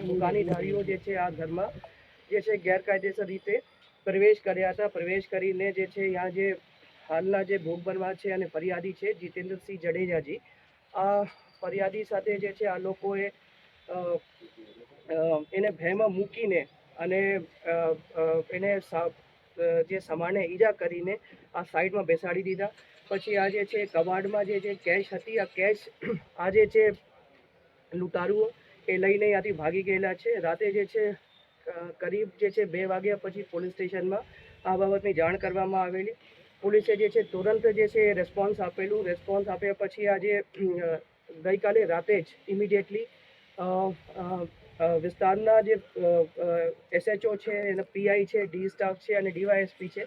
દુકાનીધારીઓ જે છે આ ઘરમાં જે છે ગેરકાયદેસર રીતે પ્રવેશ કર્યા હતા. પ્રવેશ કરીને જે છે यहाँ જે હાલના જે ભોગ બનવા છે અને ફરિયાદી છે જીતેન્દ્રસિંહ જડેજાજી, આ ફરિયાદી સાથે જે છે આ લોકોએ એને ભયમાં મૂકીને અને એને જે સામાન્ય ઈજા કરીને આ સાઈડમાં બેસાડી દીધા. પછી આ જે છે કબાડમાં જે કેશ હતી, આ કેશ આ જે છે લૂંટારુઓ એ લઈને ત્યાંથી ભાગી ગયેલા છે. રાતે જે છે કરીબ જે છે 2 વાગ્યા પછી પોલીસ સ્ટેશનમાં આ બાબતની જાણ કરવામાં આવેલી. પોલીસે જે છે તુરંત જે છે રેસ્પોન્સ આપેલું. રેસ્પોન્સ આપ્યા પછી આજે ગઈકાલે રાતે જ ઇમિડિયેટલી વિસ્તારના જે SHO છે, એના PI છે, ડી સ્ટાફ છે અને DYSP છે,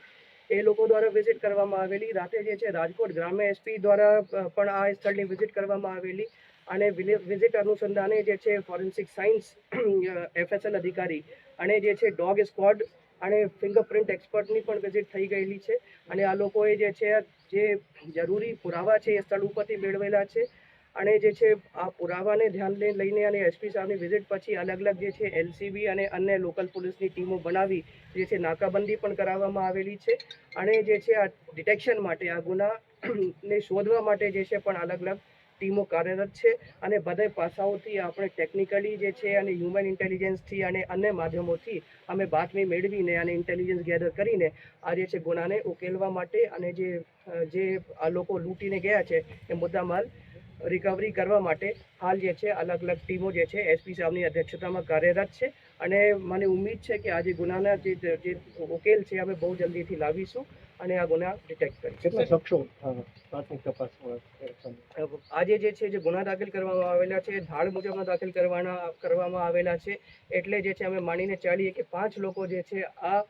એ લોકો દ્વારા વિઝિટ કરવામાં આવેલી. રાતે જે છે રાજકોટ ગ્રામ્ય SP દ્વારા પણ આ સ્થળની વિઝિટ કરવામાં આવેલી અને વિઝિટ અનુસંધાને જે છે ફોરેન્સિક સાયન્સ FSL અધિકારી અને જે છે ડોગ સ્ક્વોડ અને ફિંગરપ્રિન્ટ એક્સપર્ટની પણ વિઝિટ થઈ ગયેલી છે. અને આ લોકોએ જે છે જે જરૂરી પુરાવા છે એ સ્થળ ઉપરથી મેળવેલા છે. અને જે છે આ પુરાવાને ધ્યાને લઈને અને SP સાહેબની વિઝિટ પછી અલગ અલગ જે છે LCB અને અન્ય લોકલ પોલીસની ટીમો બનાવી જે છે નાકાબંધી પણ કરાવવામાં આવેલી છે. અને જે છે આ ડિટેક્શન માટે, આ ગુનાને શોધવા માટે જે છે પણ અલગ અલગ ટીમો કાર્યરત છે. અને બધા પાસાઓથી આપણે ટેકનિકલી જે છે અને હ્યુમન ઇન્ટેલિજન્સથી અને અન્ય માધ્યમોથી અમે બાતમી મેળવીને અને ઇન્ટેલિજન્સ ગેધર કરીને આ જે છે ગુનાને ઉકેલવા માટે અને જે આ લોકો લૂંટીને ગયા છે એ મુદ્દામાલ રિકવરી કરવા માટે હાલ જે છે અલગ અલગ ટીમો જે છે SP સાહેબની અધ્યક્ષતામાં કાર્યરત છે. અને મને ઉમ્મીદ છે કે આજે ગુનાના જે ઉકેલ છે અમે બહુ જલ્દીથી લાવીશું અને આ ગુના ડિટેક્ટ કરીશું. આજે જે છે જે ગુના દાખલ કરવામાં આવેલા છે ધાડ મુજબના દાખલ કરવામાં આવેલા છે. એટલે જે છે અમે માનીને ચાલીએ કે 5 લોકો જે છે આ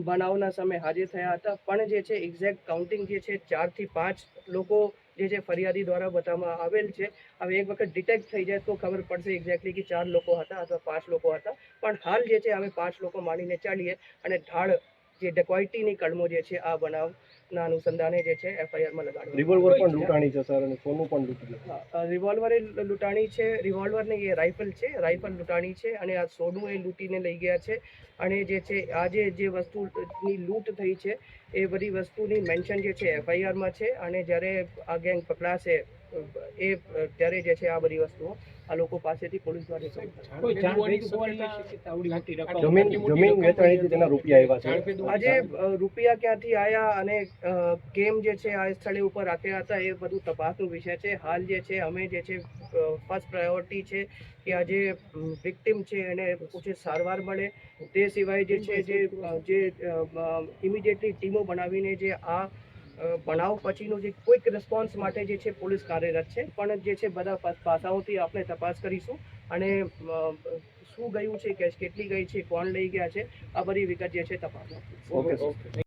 બનાવના સમયે હાજર થયા હતા. પણ જે છે એક્ઝેક્ટ કાઉન્ટિંગ જે છે 4 થી 5 લોકો જે છે ફરિયાદી દ્વારા બતાવવામાં આવેલ છે. હવે એક વખત ડિટેક્ટ થઈ જાય તો ખબર પડશે એક્ઝેક્ટલી કે 4 લોકો હતા અથવા 5 લોકો હતા. પણ હાલ જે છે અમે 5 લોકો માનીને ચાલીએ અને ધાડ જે ડેકોઇટીની કલમો જે છે આ બનાવના અનુસંધાને જે છે FIR માં લગાડવામાં. રિવોલ્વર પણ લૂંટાણી છે સર, અને સોનું પણ લૂંટ્યું. રિવોલ્વર લૂંટાણી છે, રિવોલ્વર ને એ રાઇફલ છે, રાઇફલ લૂંટાણી છે અને આ સોનું એ લૂંટીને લઈ ગયા છે. અને જે છે આજે જે વસ્તુની લૂંટ થઈ છે એ બધી વસ્તુની મેન્શન જે છે FIR માં છે. અને જ્યારે આ ગેંગ પકડાશે ત્યારે જે છે આ બધી વસ્તુઓ આ લોકો પાસેથી પોલીસ દ્વારા જમીન વેચાણીથી તેના રૂપિયા આવ્યા છે. આજે રૂપિયા ક્યાંથી આવ્યા અને કેમ જે છે આ સ્થળે ઉપર રાખ્યા હતા એ બધું તપાસનો વિષય છે. હાલ જે છે અમે જે છે ફર્સ્ટ પ્રાયોરિટી છે કે આ જે વિક્ટિમ છે એને ઉચિત સારવાર મળે. તે સિવાય જે છે જે ઇમિડિયેટલી ટીમો બનાવીને જે આ બનાવ પછીનો જે ક્વિક રિસ્પોન્સ માટે જે છે પોલીસ કાર્યરત છે. પણ જે છે બધા પાસાઓથી આપણે તપાસ કરીશું અને શું ગયું છે, કેશ કેટલી ગઈ છે, કોણ લઈ ગયા છે, આ બધી વિગત જે છે તપાસ. ઓકે.